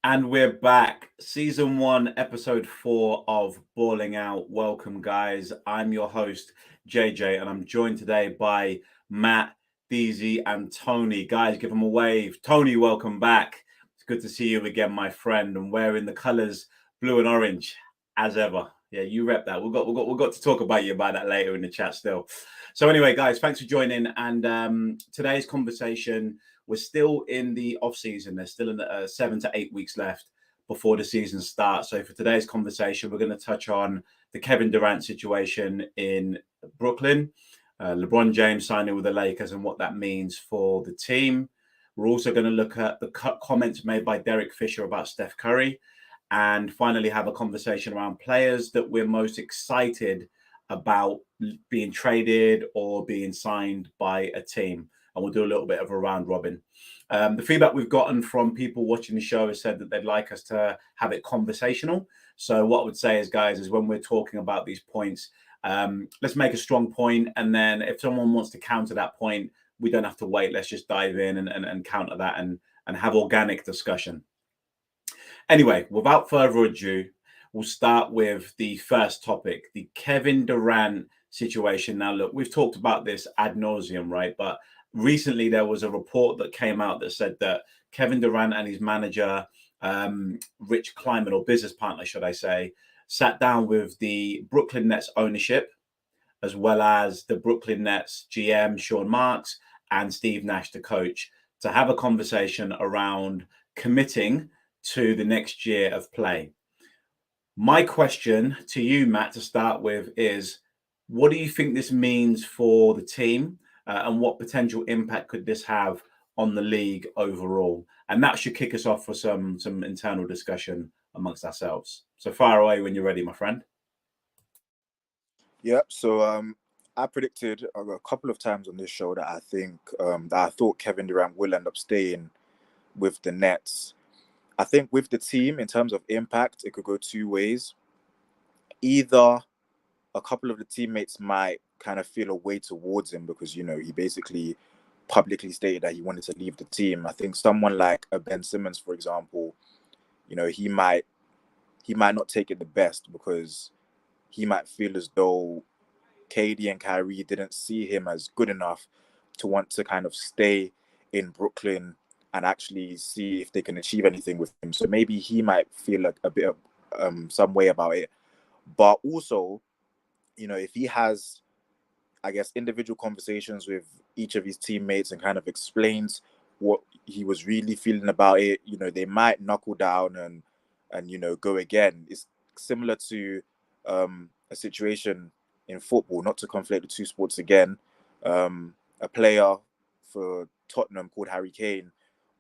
And we're back. Season 1, episode 4 of Balling Out. Welcome, guys. I'm your host, JJ, and I'm joined today by Matt, DZ, and Tony. Guys, give them a wave. Tony, welcome back. It's good to see you again, my friend, and wearing the colours blue and orange as ever. Yeah, you rep that. We've got to talk about you about that later in the chat still. So anyway, guys, thanks for joining. And today's conversation, we're still in the off season. There's still 7 to 8 weeks left before the season starts. So for today's conversation, we're going to touch on the Kevin Durant situation in Brooklyn, LeBron James signing with the Lakers and what that means for the team. We're also going to look at the comments made by Derek Fisher about Steph Curry, and finally have a conversation around players that we're most excited about being traded or being signed by a team. And we'll do a little bit of a round robin. The feedback we've gotten from people watching the show has said that they'd like us to have it conversational. So what I would say is, guys, is when we're talking about these points, let's make a strong point. And then if someone wants to counter that point, we don't have to wait. Let's just dive in and counter that and have organic discussion. Anyway, without further ado, we'll start with the first topic, the Kevin Durant situation. Now, look, we've talked about this ad nauseum, right? But recently there was a report that came out that said that Kevin Durant and his manager, Rich Kleiman, or business partner, should I say, sat down with the Brooklyn Nets ownership, as well as the Brooklyn Nets GM, Sean Marks, and Steve Nash, the coach, to have a conversation around committing to the next year of play. My question to you, Matt, to start with is, what do you think this means for the team, and what potential impact could this have on the league overall? And that should kick us off for some internal discussion amongst ourselves. So fire away when you're ready, my friend. Yeah, so I predicted a couple of times on this show that I thought Kevin Durant will end up staying with the Nets. I think with the team, in terms of impact, it could go two ways. Either a couple of the teammates might kind of feel a way towards him because, he basically publicly stated that he wanted to leave the team. I think someone like a Ben Simmons, for example, he might not take it the best because he might feel as though KD and Kyrie didn't see him as good enough to want to kind of stay in Brooklyn and actually see if they can achieve anything with him. So maybe he might feel like a bit of some way about it. But also, if he has, I guess, individual conversations with each of his teammates and kind of explains what he was really feeling about it, they might knuckle down and go again. It's similar to a situation in football, not to conflate the two sports again. A player for Tottenham called Harry Kane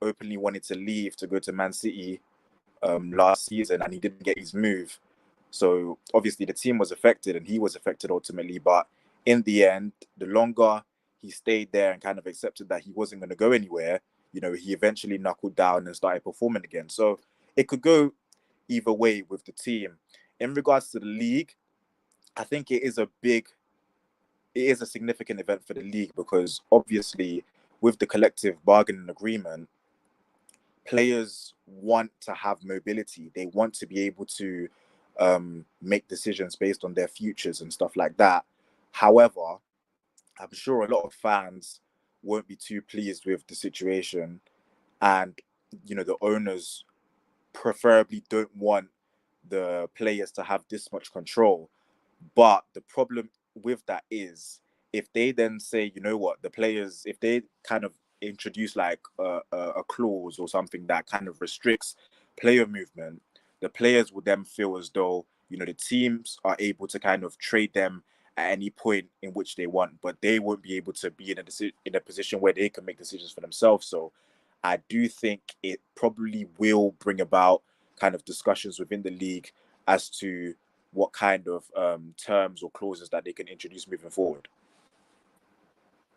openly wanted to leave to go to Man City last season, and he didn't get his move. So obviously the team was affected and he was affected ultimately. But in the end, the longer he stayed there and kind of accepted that he wasn't going to go anywhere, he eventually knuckled down and started performing again. So it could go either way with the team. In regards to the league, I think it is a significant event for the league because obviously with the collective bargaining agreement, players want to have mobility. They want to be able to make decisions based on their futures and stuff like that. However, I'm sure a lot of fans won't be too pleased with the situation, and the owners preferably don't want the players to have this much control. But the problem with that is if they then say, the players, if they kind of introduce like a clause or something that kind of restricts player movement, the players would then feel as though, the teams are able to kind of trade them at any point in which they want, but they won't be able to be in a position where they can make decisions for themselves. So I do think it probably will bring about kind of discussions within the league as to what kind of terms or clauses that they can introduce moving forward.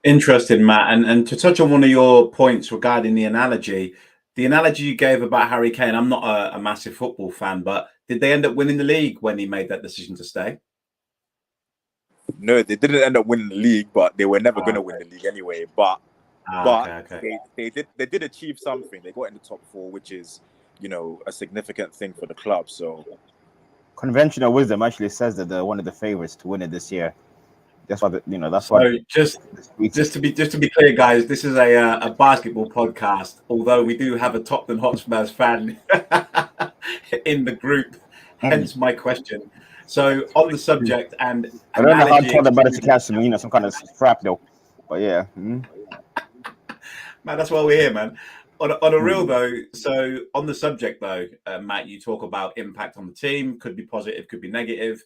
Interesting, Matt. And to touch on one of your points regarding the analogy you gave about Harry Kane, I'm not a massive football fan, but did they end up winning the league when he made that decision to stay? No, they didn't end up winning the league, but they were never going to win the league anyway. But okay. they did achieve something. They got in the top four, which is a significant thing for the club. So conventional wisdom actually says that they're one of the favorites to win it this year. That's why that's So what. just to be clear, guys, this is a basketball podcast. Although we do have a Tottenham Hotspurs fan in the group, hence my question. So on the subject and I don't know how analogy, tall about it to catch some kind of frap though, but yeah. Man, that's why we're here, man. On a real though, so on the subject though, Matt, you talk about impact on the team, could be positive, could be negative.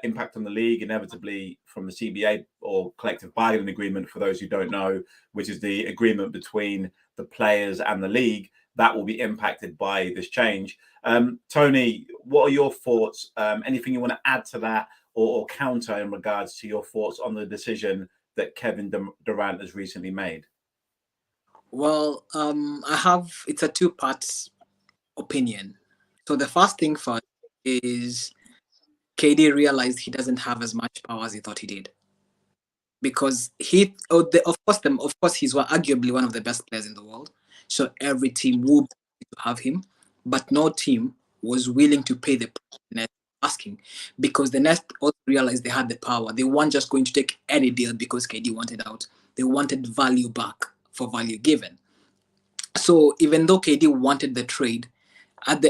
Impact on the league, inevitably from the CBA or collective bargaining agreement, for those who don't know, which is the agreement between the players and the league, that will be impacted by this change. Tony, what are your thoughts? Anything you want to add to that or counter in regards to your thoughts on the decision that Kevin Durant has recently made? Well, it's a two-part opinion. So the first thing first is KD realized he doesn't have as much power as he thought he did, because of course he's arguably one of the best players in the world. So every team would have him, but no team was willing to pay the net asking, because the Nets also realized they had the power. They weren't just going to take any deal because KD wanted out. They wanted value back for value given. So even though KD wanted the trade, at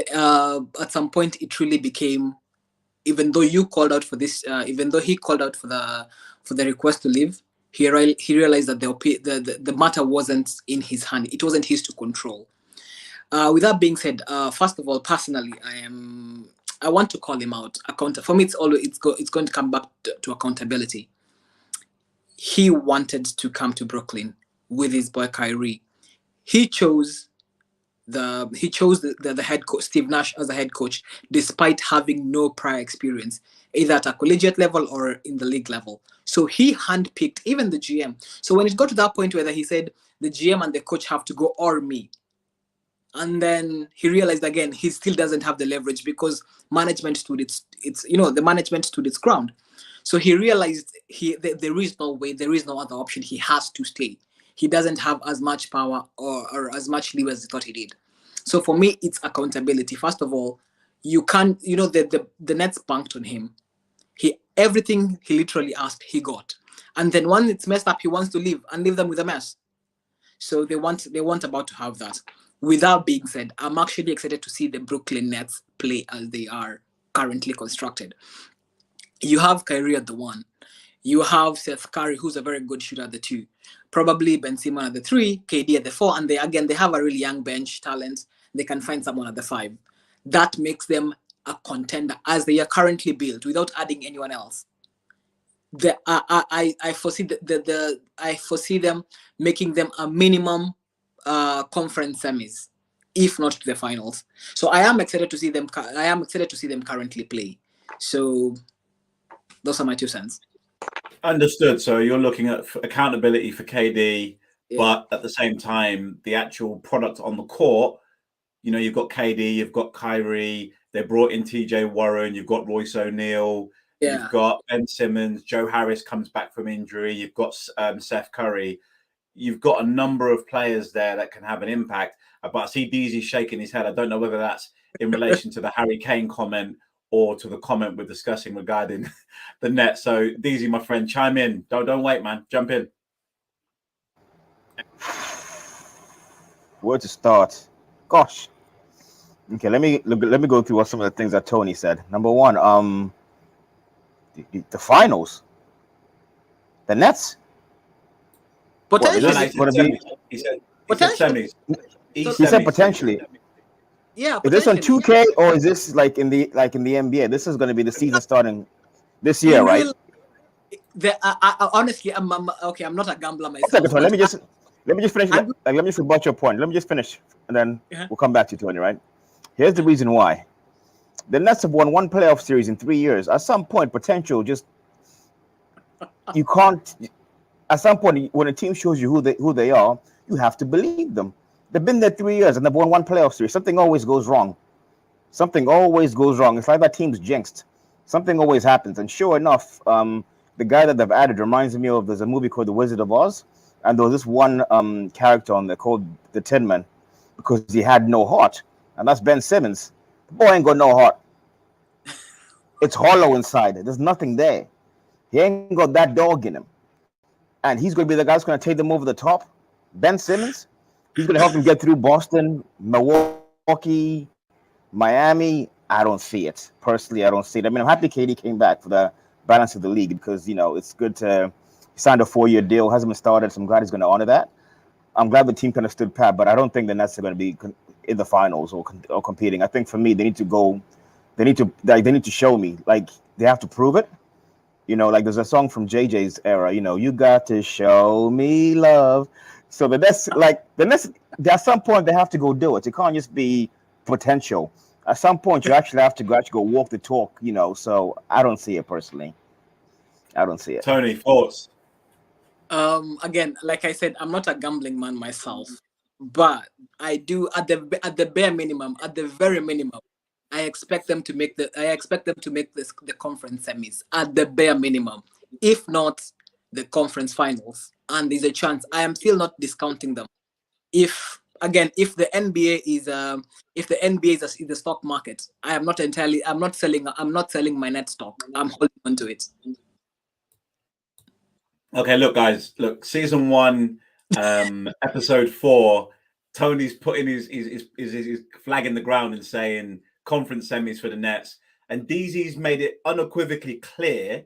some point it really became, even though you called out for this, even though he called out for the request to leave, he realized that the matter wasn't in his hand. It wasn't his to control. With that being said, first of all, personally, I want to call him out. For me, it's going to come back to accountability. He wanted to come to Brooklyn with his boy Kyrie. He chose the head coach, Steve Nash, as a head coach, despite having no prior experience, either at a collegiate level or in the league level. So he handpicked even the GM. So when it got to that point where he said the GM and the coach have to go or me, and then he realized again he still doesn't have the leverage because management stood the management stood its ground. So he realized there is no way, there is no other option. He has to stay. He doesn't have as much power or as much leeway as he thought he did. So for me, it's accountability. First of all, you can't, the Nets banked on him. Everything he literally asked, he got. And then when it's messed up, he wants to leave and leave them with a mess. So they weren't about to have that. With that being said, I'm actually excited to see the Brooklyn Nets play as they are currently constructed. You have Kyrie at the 1. You have Steph Curry, who's a very good shooter at the 2. Probably Ben Simmons at the 3, KD at the 4, and they have a really young bench talent. They can find someone at the 5. That makes them a contender as they are currently built, without adding anyone else. I foresee them making them a minimum conference semis, if not to the finals. So I am excited to see them. Currently play. So those are my 2 cents. Understood. So you're looking at accountability for KD, but at the same time, the actual product on the court, you've got KD, you've got Kyrie, they brought in TJ Warren, you've got Royce O'Neal, you've got Ben Simmons, Joe Harris comes back from injury, you've got Steph Curry. You've got a number of players there that can have an impact. But I see DZ shaking his head. I don't know whether that's in relation to the Harry Kane comment or to the comment we're discussing regarding the Nets. So DZ, my friend, chime in. Don't wait, man. Jump in. Where to start? Gosh. Okay, let me go through some of the things that Tony said. Number one, the finals. The Nets. Potentially. He said semis. He said potentially. Yeah. Is this on 2K or is this like in the NBA? This is going to be the season starting this year, right? Honestly, I'm not a gambler myself. Let me just finish. Let me just rebut your point. Let me just finish, and then we'll come back to Tony. Right? Here's the reason why. The Nets have won 1 playoff series in 3 years. At some point, potential you can't. At some point, when a team shows you who they are, you have to believe them. They've been there 3 years and they've won 1 playoff series. Something always goes wrong. It's like that team's jinxed. Something always happens. And sure enough, the guy that they've added reminds me of, there's a movie called The Wizard of Oz. And there was this one character on there called the Tin Man, because he had no heart. and that's Ben Simmons. The boy ain't got no heart. It's hollow inside. There's nothing there. He ain't got that dog in him. And he's going to be the guy who's going to take them over the top. Ben Simmons, he's going to help them get through Boston, Milwaukee, Miami. I don't see it. Personally, I don't see it. I mean, I'm happy KD came back for the balance of the league because, you know, it's good to sign a 4-year deal. Hasn't been started, so I'm glad he's going to honor that. I'm glad the team kind of stood pat, but I don't think the Nets are going to be in the finals or competing. I think for me, they need to go. They need to show me. Like, they have to prove it. You know, like there's a song from JJ's era. You know, you got to show me love. So the Nets, at some point they have to go do it. It can't just be potential. At some point, you actually have to go walk the talk. You know, so I don't see it personally. I don't see it. Tony, thoughts? Again, like I said, I'm not a gambling man myself, but I do at the bare minimum, at the very minimum, I expect them to make the conference semis at the bare minimum, if not the conference finals. And there's a chance. I am still not discounting them. If the NBA is in the stock market, I'm not selling my net stock. I'm holding on to it. Okay, look, guys. Look, season 1, episode 4. Tony's putting his flag in the ground and saying conference semis for the Nets, and DZ's made it unequivocally clear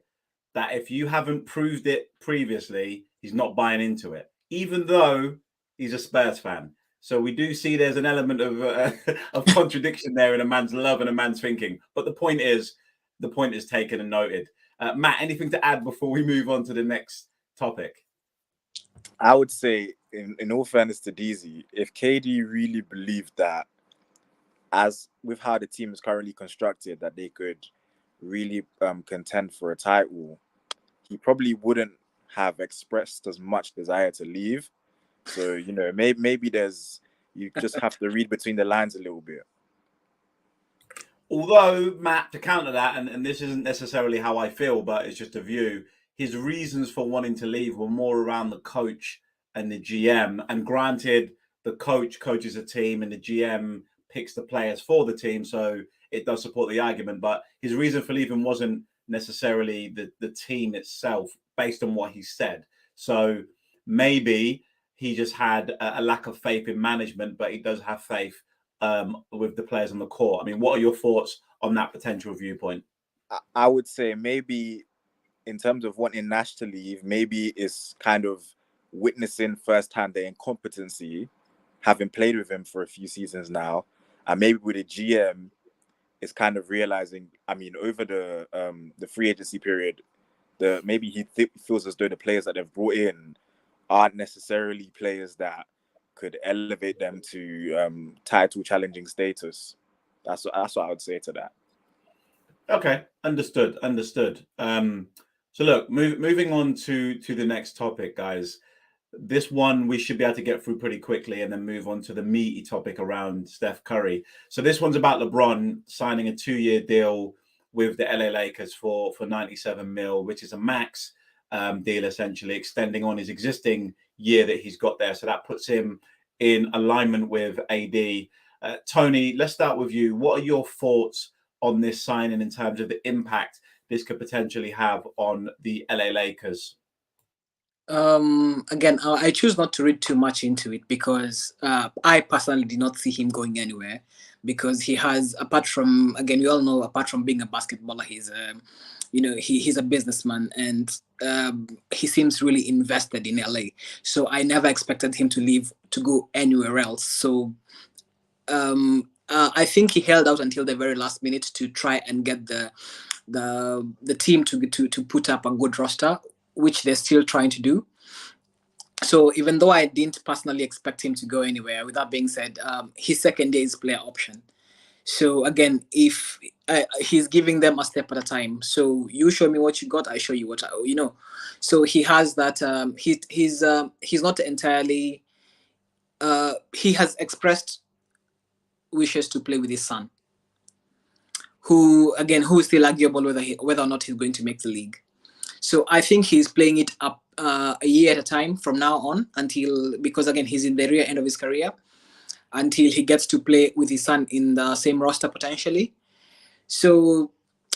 that if you haven't proved it previously, he's not buying into it, even though he's a Spurs fan. So we do see there's an element of contradiction there in a man's love and a man's thinking. But the point is taken and noted. Matt, anything to add before we move on to the next topic? I would say, in all fairness to DZ, if KD really believed that, as with how the team is currently constructed, that they could really contend for a title, he probably wouldn't have expressed as much desire to leave. So, you know, maybe you just have to read between the lines a little bit. Although, Matt, to counter that, and this isn't necessarily how I feel, but it's just a view, his reasons for wanting to leave were more around the coach and the GM. And granted, the coach coaches a team and the GM picks the players for the team, so it does support the argument. But his reason for leaving wasn't necessarily the team itself, based on what he said. So maybe he just had a lack of faith in management, but he does have faith with the players on the court. I mean, what are your thoughts on that potential viewpoint? I would say maybe in terms of wanting Nash to leave, maybe it's kind of witnessing firsthand the incompetency, having played with him for a few seasons now, and maybe with a GM, it's kind of realizing. I mean, over the free agency period, maybe he feels as though the players that they've brought in aren't necessarily players that could elevate them to title challenging status. That's what I would say to that. Okay, understood. So look, moving on to the next topic, guys. This one we should be able to get through pretty quickly and then move on to the meaty topic around Steph Curry. So this one's about LeBron signing a 2-year deal with the LA Lakers for 97 mil, which is a max deal, essentially extending on his existing year that he's got there. So that puts him in alignment with AD. Tony, let's start with you. What are your thoughts on this signing in terms of the impact this could potentially have on the LA Lakers? Again, I choose not to read too much into it because I personally did not see him going anywhere, because he has, apart from being a basketballer, he's he's a businessman, and he seems really invested in LA. So I never expected him to leave to go anywhere else. So I think he held out until the very last minute to try and get the team to put up a good roster, which they're still trying to do. So even though I didn't personally expect him to go anywhere, with that being said, his second day is player option. So again, if he's giving them a step at a time, so you show me what you got, I show you what So he has that. He's not entirely. He has expressed wishes to play with his son, who is still arguable whether or not he's going to make the league. So I think he's playing it up a year at a time from now on because again, he's in the rear end of his career. until he gets to play with his son in the same roster potentially. So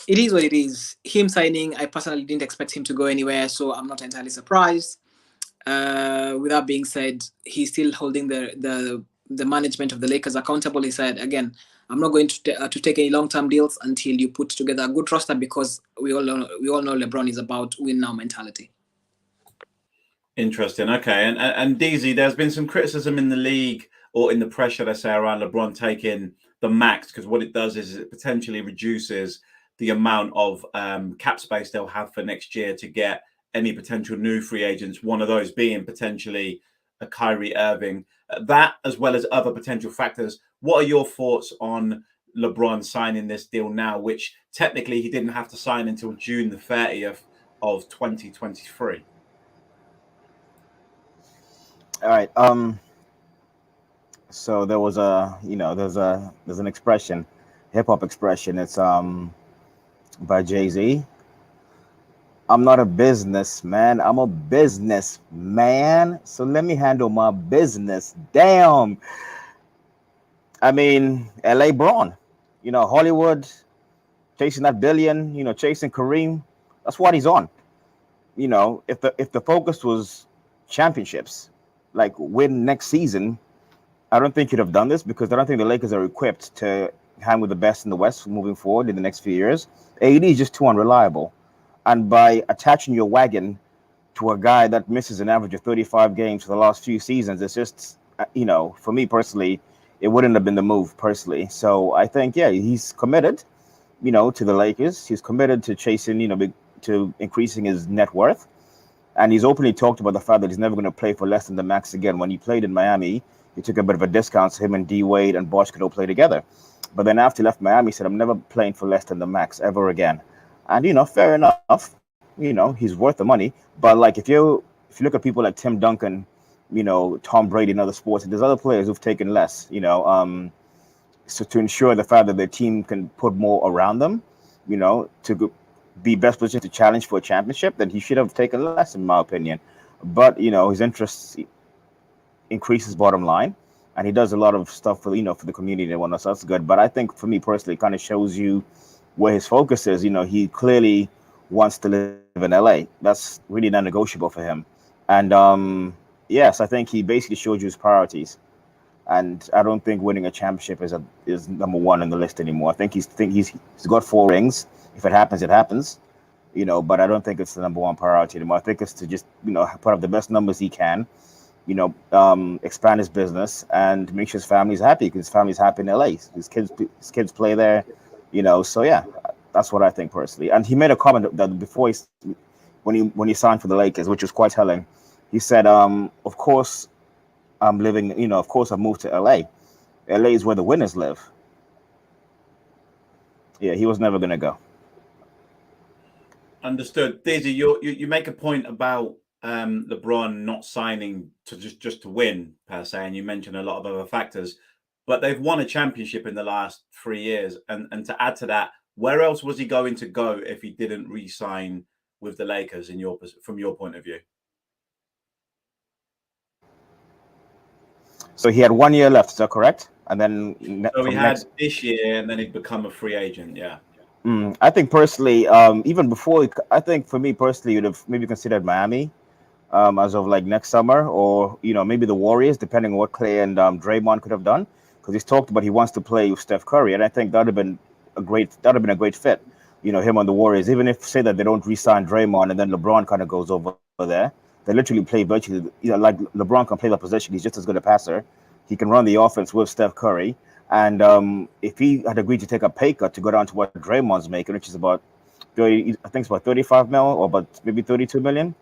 it is what it is. Him signing, I personally didn't expect him to go anywhere, so I'm not entirely surprised. With that being said, he's still holding the management of the Lakers accountable. He said, again, I'm not going to take any long-term deals until you put together a good roster, because we all know LeBron is about win now mentality. Interesting. Okay, and DZ, there's been some criticism in the league, or in the pressure, let's say, around LeBron taking the max, because what it does is it potentially reduces the amount of cap space they'll have for next year to get any potential new free agents. One of those being potentially a Kyrie Irving. That, as well as other potential factors. What are your thoughts on LeBron signing this deal now, which technically he didn't have to sign until June the 30th of 2023? All right. So there was there's an expression, hip hop expression. It's by Jay-Z. I'm not a businessman. I'm a businessman. So let me handle my business. Damn. I mean, LA Braun, Hollywood, chasing that billion, chasing Kareem. That's what he's on. If the focus was championships, like win next season, I don't think he'd have done this, because I don't think the Lakers are equipped to hang with the best in the West moving forward in the next few years. AD is just too unreliable. And by attaching your wagon to a guy that misses an average of 35 games for the last few seasons, it's just, for me personally, it wouldn't have been the move personally. So I think, yeah, he's committed, to the Lakers. He's committed to chasing, to increasing his net worth. And he's openly talked about the fact that he's never going to play for less than the max again. When he played in Miami, he took a bit of a discount so him and D Wade and Bosh could all play together. But then after he left Miami, he said, I'm never playing for less than the max ever again. And, fair enough, he's worth the money. But like, if you look at people like Tim Duncan, Tom Brady in other sports, there's other players who've taken less, so to ensure the fact that their team can put more around them, to be best positioned to challenge for a championship, then he should have taken less, in my opinion. But, his interests increases bottom line, and he does a lot of stuff for, for the community and whatnot, so that's good. But I think for me personally, it kind of shows you where his focus is. He clearly wants to live in LA. That's really non-negotiable for him. And yes, I think he basically showed you his priorities. And I don't think winning a championship is number one on the list anymore. I think he's got 4 rings. If it happens, it happens. But I don't think it's the number one priority anymore. I think it's to just, put up the best numbers he can, expand his business and make sure his family's happy, because his family's happy in LA. His kids play there, so yeah, that's what I think personally. And he made a comment that before when he signed for the Lakers, which was quite telling. He said, of course I'm living, of course I've moved to LA. LA is where the winners live. Yeah, he was never going to go. Understood. Daisy, you make a point about LeBron not signing to just to win per se, and you mentioned a lot of other factors, but they've won a championship in the last 3 years, and to add to that, where else was he going to go if he didn't re-sign with the Lakers from your point of view? So he had 1 year left, is that correct? And then so he had this year, and then he'd become a free agent. Yeah. I think personally, even before, I think for me personally, you'd have maybe considered Miami as of like next summer, or maybe the Warriors, depending on what Clay and Draymond could have done, because he's talked about he wants to play with Steph Curry, and I think that'd have been a great fit. Him on the Warriors, even if say that they don't re-sign Draymond and then LeBron kind of goes over there, they literally play virtually, like LeBron can play the position. He's just as good a passer. He can run the offense with Steph Curry. And if he had agreed to take a pay cut to go down to what Draymond's making, which is about 30, I think it's about 35 mil or about maybe 32 million.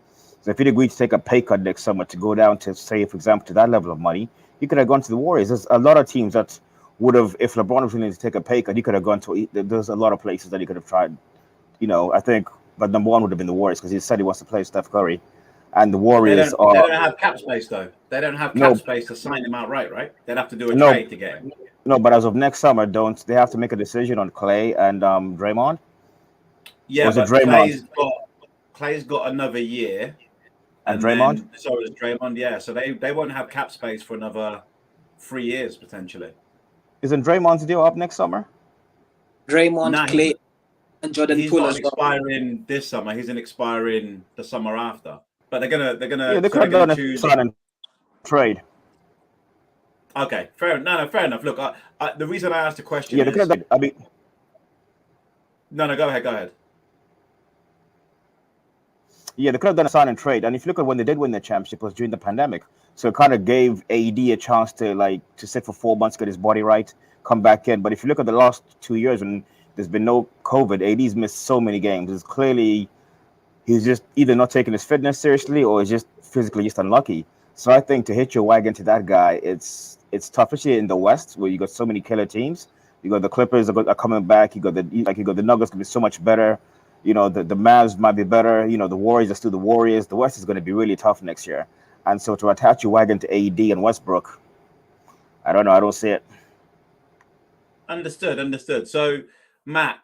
So if he'd agreed to take a pay cut next summer to go down to, say, for example, to that level of money, he could have gone to the Warriors. There's a lot of teams that would have, if LeBron was willing to take a pay cut, he could have gone to, there's a lot of places that he could have tried, I think, but number one would have been the Warriors, because he said he wants to play Steph Curry. And the Warriors they don't have cap space, though. They don't have cap space to sign him outright, right? They'd have to do a trade to get him. No, but as of next summer, they have to make a decision on Clay and Draymond? Yeah, but Clay's got another year. And Draymond? So does Draymond, yeah. So they won't have cap space for another 3 years potentially. Isn't Draymond's deal up next summer? Draymond, Clay, and Jordan he's Poole not as well. expiring this summer. He's an expiring the summer after. But they're gonna Yeah, they could have done a sign and trade. Okay, fair enough. Look, the reason I asked the question they could have done. I mean, no, go ahead. Yeah, they could have done a sign and trade. And if you look at when they did win the championship, it was during the pandemic. So it kind of gave AD a chance to sit for 4 months, get his body right, come back in. But if you look at the last 2 years when there's been no COVID, AD's missed so many games. It's clearly he's just either not taking his fitness seriously or is just physically just unlucky. So I think to hit your wagon to that guy, it's tough, especially in the West where you got so many killer teams. You got the Clippers are coming back. You got the Nuggets gonna be so much better. The Mavs might be better. The Warriors are still the Warriors. The West is going to be really tough next year. And so to attach your wagon to AD and Westbrook, I don't know. I don't see it. Understood. So, Matt,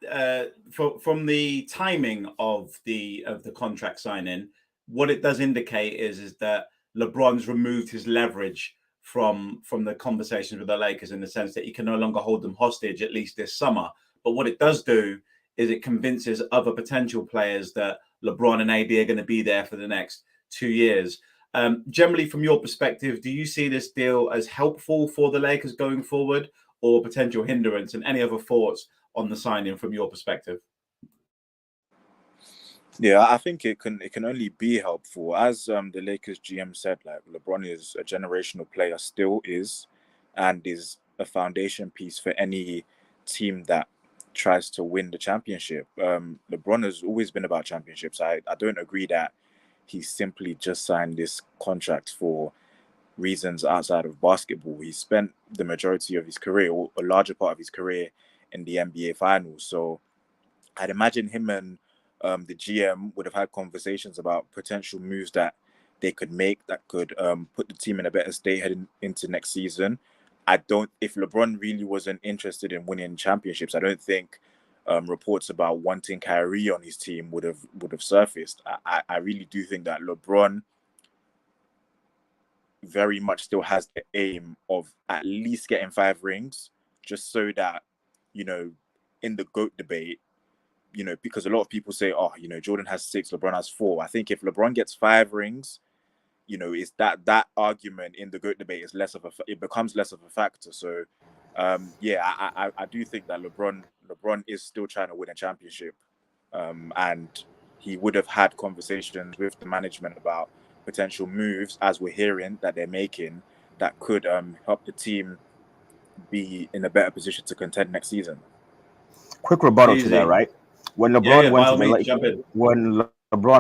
from the timing of the contract signing, what it does indicate is that LeBron's removed his leverage from the conversations with the Lakers in the sense that he can no longer hold them hostage, at least this summer. But what it does do is it convinces other potential players that LeBron and AD are going to be there for the next 2 years. Generally, from your perspective, do you see this deal as helpful for the Lakers going forward or potential hindrance? And any other thoughts on the signing from your perspective? Yeah, I think it can only be helpful. As the Lakers GM said, like LeBron is a generational player, still is, and is a foundation piece for any team that tries to win the championship. LeBron has always been about championships. I don't agree that he simply just signed this contract for reasons outside of basketball. He spent the majority of his career, or a larger part of his career, in the NBA Finals. So I'd imagine him and the GM would have had conversations about potential moves that they could make that could put the team in a better state heading into next season. If LeBron really wasn't interested in winning championships, I don't think reports about wanting Kyrie on his team would have surfaced. I really do think that LeBron very much still has the aim of at least getting 5 rings, just so that, in the GOAT debate, because a lot of people say, Jordan has 6, LeBron has 4. I think if LeBron gets 5 rings, is that argument in the GOAT debate is it becomes less of a factor. So, I do think that LeBron is still trying to win a championship, and he would have had conversations with the management about potential moves, as we're hearing that they're making, that could help the team be in a better position to contend next season. Quick rebuttal to that, right? When LeBron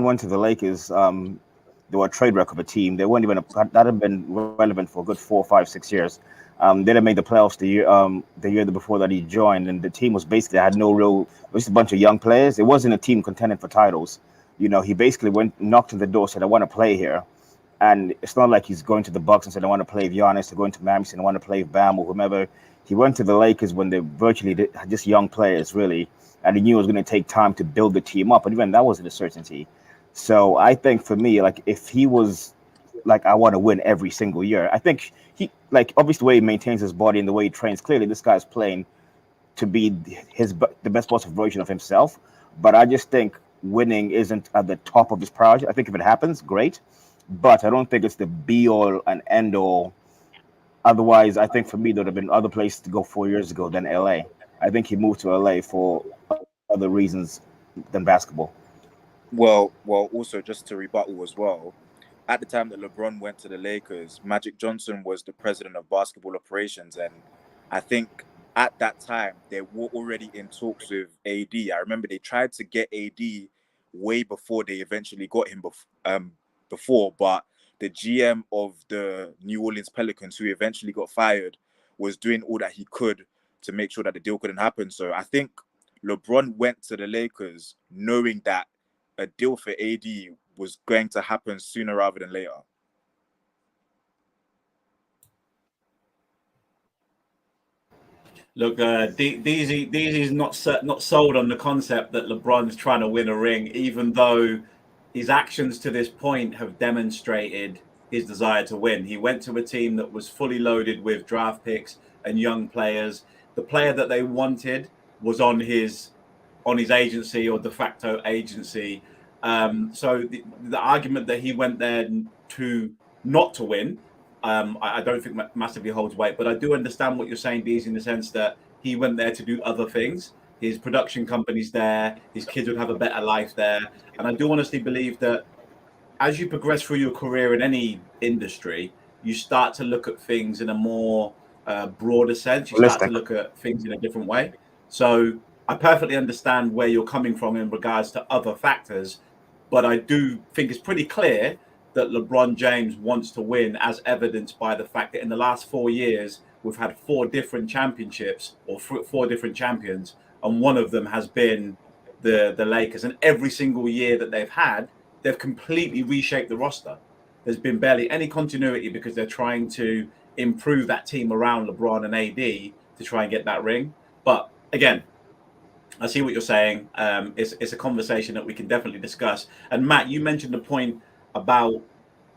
went to the Lakers, they were a trade wreck of a team. They weren't even that had been relevant for a good 4, 5, 6 years. They didn't make the playoffs the year before that he joined, and the team was basically had no real. It was just a bunch of young players. It wasn't a team contending for titles. He basically knocked on the door, said, "I want to play here," and it's not like he's going to the Bucks and said, "I want to play with Giannis," or going to Miami and "I want to play with Bam" or whomever. He went to the Lakers when they virtually had just young players, really, and he knew it was going to take time to build the team up, and even that wasn't a certainty. So I think for me, if he was I want to win every single year, I think he obviously the way he maintains his body and the way he trains, clearly this guy's playing to be the best possible version of himself. But I just think winning isn't at the top of his priority. I think if it happens, great, but I don't think it's the be all and end all. Otherwise, I think for me, there would have been other places to go 4 years ago than LA. I think he moved to LA for other reasons than basketball. Well, also just to rebuttal as well, at the time that LeBron went to the Lakers, Magic Johnson was the president of basketball operations, and I think at that time they were already in talks with AD. I remember they tried to get AD way before they eventually got him before, but the GM of the New Orleans Pelicans, who eventually got fired, was doing all that he could to make sure that the deal couldn't happen. So I think LeBron went to the Lakers knowing that a deal for AD was going to happen sooner rather than later. Look, DZ's not sold on the concept that LeBron's trying to win a ring, even though his actions to this point have demonstrated his desire to win. He went to a team that was fully loaded with draft picks and young players. The player that they wanted was on his agency or de facto agency. So the argument that he went there to not to win, I don't think massively holds weight. But I do understand what you're saying, Deez, in the sense that he went there to do other things. His production company's there. His kids would have a better life there. And I do honestly believe that as you progress through your career in any industry, you start to look at things in a more broader sense. You start to look at things in a different way. So I perfectly understand where you're coming from in regards to other factors, but I do think it's pretty clear that LeBron James wants to win, as evidenced by the fact that in the last 4 years, we've had 4 different championships or 4 different champions, and one of them has been the Lakers. And every single year that they've completely reshaped the roster. There's been barely any continuity because they're trying to improve that team around LeBron and AD to try and get that ring. But again, I see what you're saying. It's a conversation that we can definitely discuss. And Matt, you mentioned the point about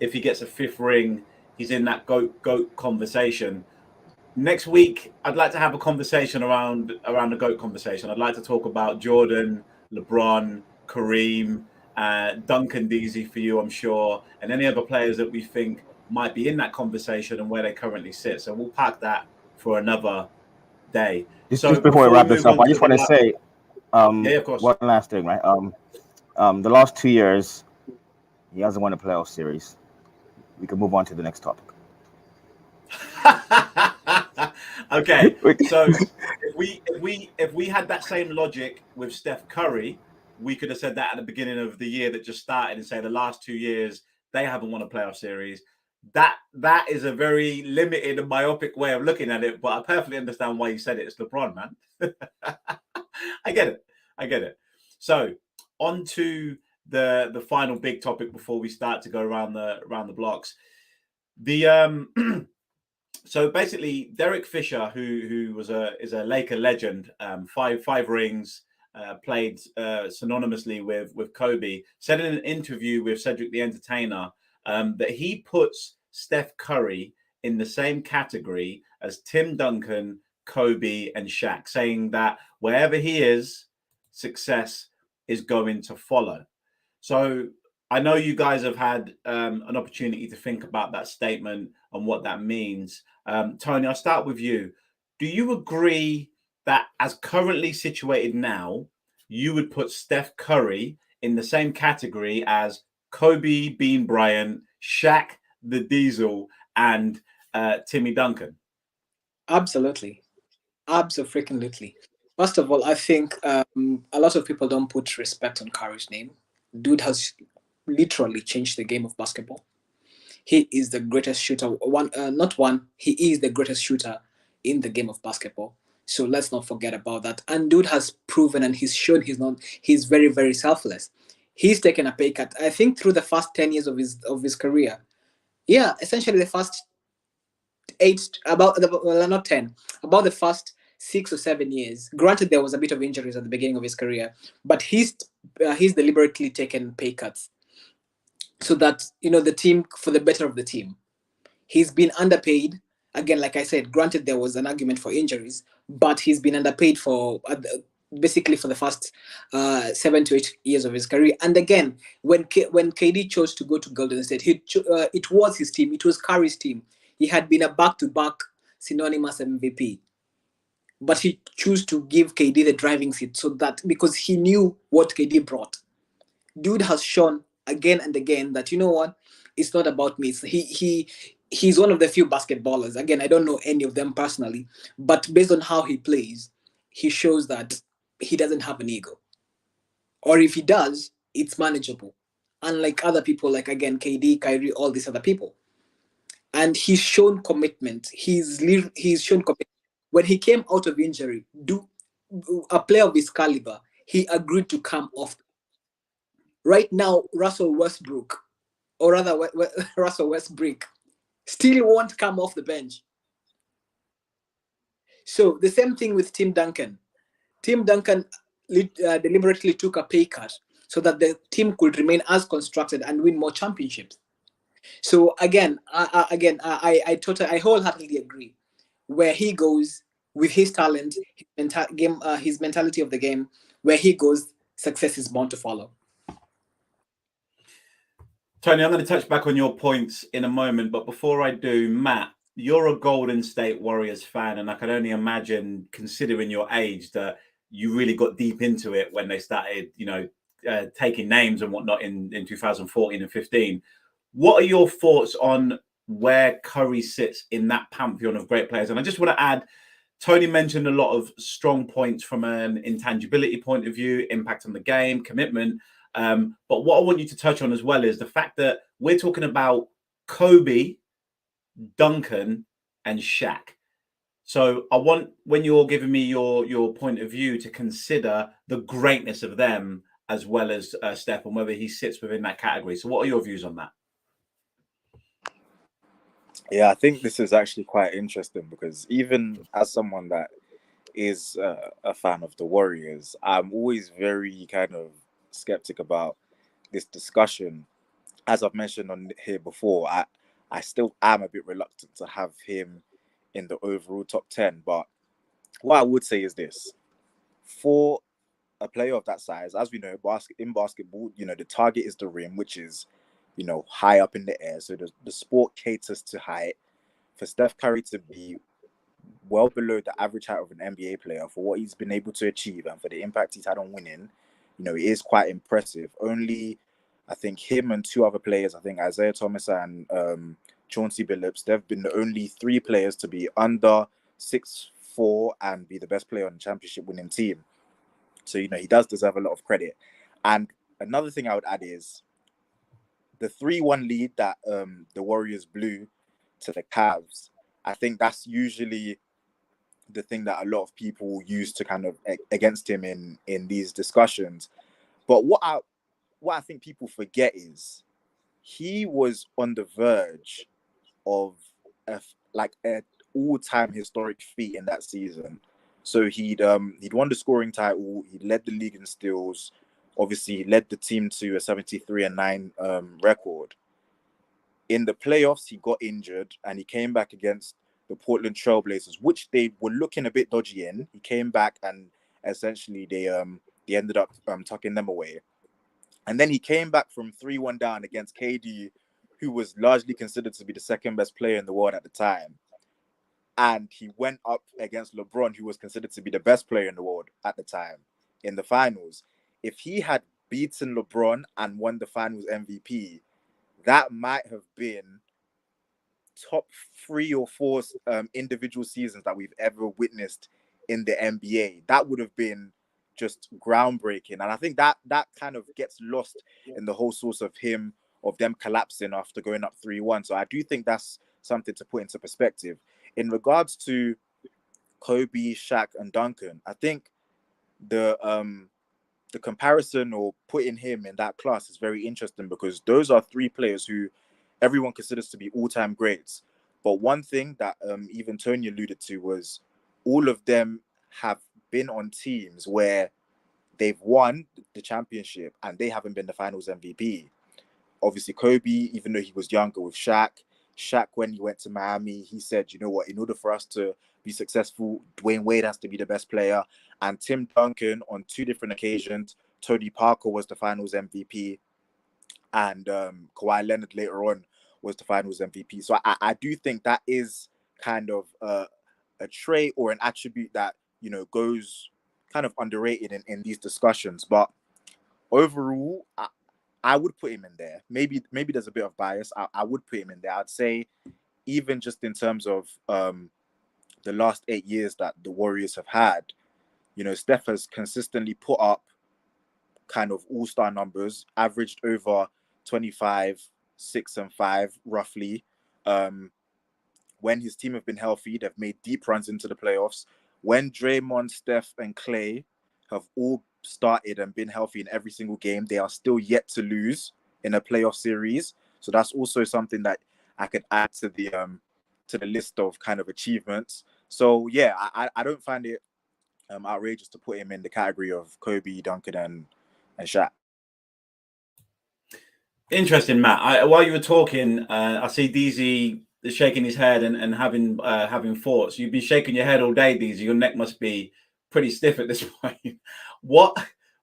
if he gets a 5th ring, he's in that GOAT conversation. Next week, I'd like to have a conversation around the GOAT conversation. I'd like to talk about Jordan, LeBron, Kareem, Duncan DZ for you, I'm sure, and any other players that we think might be in that conversation and where they currently sit. So we'll park that for another day. Just before we wrap this up, I just want to say of course. One last thing, right? The last 2 years, he hasn't won a playoff series. We can move on to the next topic. Okay, so if we had that same logic with Steph Curry, we could have said that at the beginning of the year that just started and say the last 2 years they haven't won a playoff series. That is a very limited and myopic way of looking at it, but I perfectly understand why you said it. It's LeBron, man. I get it. So on to the final big topic before we start to go around the blocks. So basically, Derek Fisher, who is a Laker legend, 5 rings, played synonymously with Kobe, said in an interview with Cedric the Entertainer that he puts Steph Curry in the same category as Tim Duncan, Kobe, and Shaq, saying that wherever he is, success is going to follow. So I know you guys have had an opportunity to think about that statement and what that means. Tony, I'll start with you. Do you agree that as currently situated now, you would put Steph Curry in the same category as Kobe Bean Bryant, Shaq the Diesel, and Timmy Duncan? Absolutely. Absolutely. First of all, I think a lot of people don't put respect on Curry's name. Dude has literally changed the game of basketball. He is the greatest shooter. He is the greatest shooter in the game of basketball. So let's not forget about that. And dude has proven and he's shown he's very, very selfless. He's taken a pay cut, I think, through the first 10 years of his career. Yeah, essentially the first 8, about the first 6 or 7 years. Granted, there was a bit of injuries at the beginning of his career, but he's deliberately taken pay cuts so that, the team, for the better of the team. He's been underpaid. Again, like I said, granted, there was an argument for injuries, but he's been underpaid for basically for the first 7 to 8 years of his career. And again, when KD chose to go to Golden State, it was his team. It was Curry's team. He had been a back-to-back synonymous MVP. But he chose to give KD the driving seat because he knew what KD brought. Dude has shown again and again that, you know what, it's not about me. He's one of the few basketballers. Again, I don't know any of them personally, but based on how he plays, he shows that he doesn't have an ego. Or if he does, it's manageable. Unlike other people, like, again, KD, Kyrie, all these other people. And he's shown commitment. He's shown commitment. When he came out of injury, a player of his caliber, he agreed to come off. Right now, Russell Westbrook, or rather Russell Westbrook, still won't come off the bench. So the same thing with Tim Duncan. Tim Duncan deliberately took a pay cut so that the team could remain as constructed and win more championships. So again, I wholeheartedly agree. Where he goes with his talent, his mentality of the game, where he goes, success is bound to follow. Tony, I'm going to touch back on your points in a moment, but before I do, Matt, you're a Golden State Warriors fan, and I can only imagine, considering your age, that you really got deep into it when they started, taking names and whatnot in 2014 and 15. What are your thoughts on where Curry sits in that pantheon of great players? And I just want to add, Tony mentioned a lot of strong points from an intangibility point of view, impact on the game, commitment. But what I want you to touch on as well is the fact that we're talking about Kobe, Duncan, and Shaq. So I want, when you're giving me your point of view, to consider the greatness of them as well as Steph, and whether he sits within that category. So what are your views on that? Yeah, I think this is actually quite interesting because even as someone that is a fan of the Warriors, I'm always very kind of skeptic about this discussion. As I've mentioned on here before, I still am a bit reluctant to have him in the overall top 10. But what I would say is this: for a player of that size, as we know, in basketball, the target is the rim, which is, high up in the air. So the sport caters to height. For Steph Curry to be well below the average height of an NBA player, for what he's been able to achieve and for the impact he's had on winning, it is quite impressive. Only, I think, him and two other players, I think Isaiah Thomas and Chauncey Billups, they've been the only three players to be under 6'4" and be the best player on the championship winning team. So, he does deserve a lot of credit. And another thing I would add is the 3-1 lead that the Warriors blew to the Cavs. I think that's usually the thing that a lot of people use to kind of against him in these discussions. But what I think people forget is he was on the verge of a all-time historic feat in that season. So he'd won the scoring title, he led the league in steals, obviously he led the team to a 73-9 record. In the playoffs, he got injured and he came back against the Portland Trailblazers, which they were looking a bit dodgy in. He came back and essentially they ended up tucking them away. And then he came back from 3-1 down against KD, who was largely considered to be the second best player in the world at the time. And he went up against LeBron, who was considered to be the best player in the world at the time, in the finals. If he had beaten LeBron and won the finals MVP, that might have been top 3 or 4 individual seasons that we've ever witnessed in the NBA. That would have been just groundbreaking. And I think that kind of gets lost in the whole source of them collapsing after going up 3-1. So I do think that's something to put into perspective. In regards to Kobe, Shaq, and Duncan, I think the comparison or putting him in that class is very interesting because those are 3 players who everyone considers to be all-time greats. But one thing that even Tony alluded to was all of them have been on teams where they've won the championship and they haven't been the finals MVP. Obviously, Kobe, even though he was younger with Shaq, when he went to Miami, he said, you know what, in order for us to be successful, Dwayne Wade has to be the best player. And Tim Duncan, on 2 different occasions, Tony Parker was the finals MVP. And Kawhi Leonard later on was the finals MVP. So I do think that is kind of a trait or an attribute that, goes kind of underrated in these discussions. But overall, I would put him in there. Maybe there's a bit of bias. I would put him in there. I'd say even just in terms of the last 8 years that the Warriors have had, Steph has consistently put up kind of all-star numbers, averaged over 25, 6 and 5 roughly. When his team have been healthy, they've made deep runs into the playoffs. When Draymond, Steph, and Clay have all started and been healthy in every single game, they are still yet to lose in a playoff series. So that's also something that I could add to the list of kind of achievements. So yeah, I don't find it outrageous to put him in the category of Kobe, Duncan, and Shaq. Interesting, Matt. While you were talking, I see DZ shaking his head and having thoughts. You've been shaking your head all day, DZ. Your neck must be pretty stiff at this point. What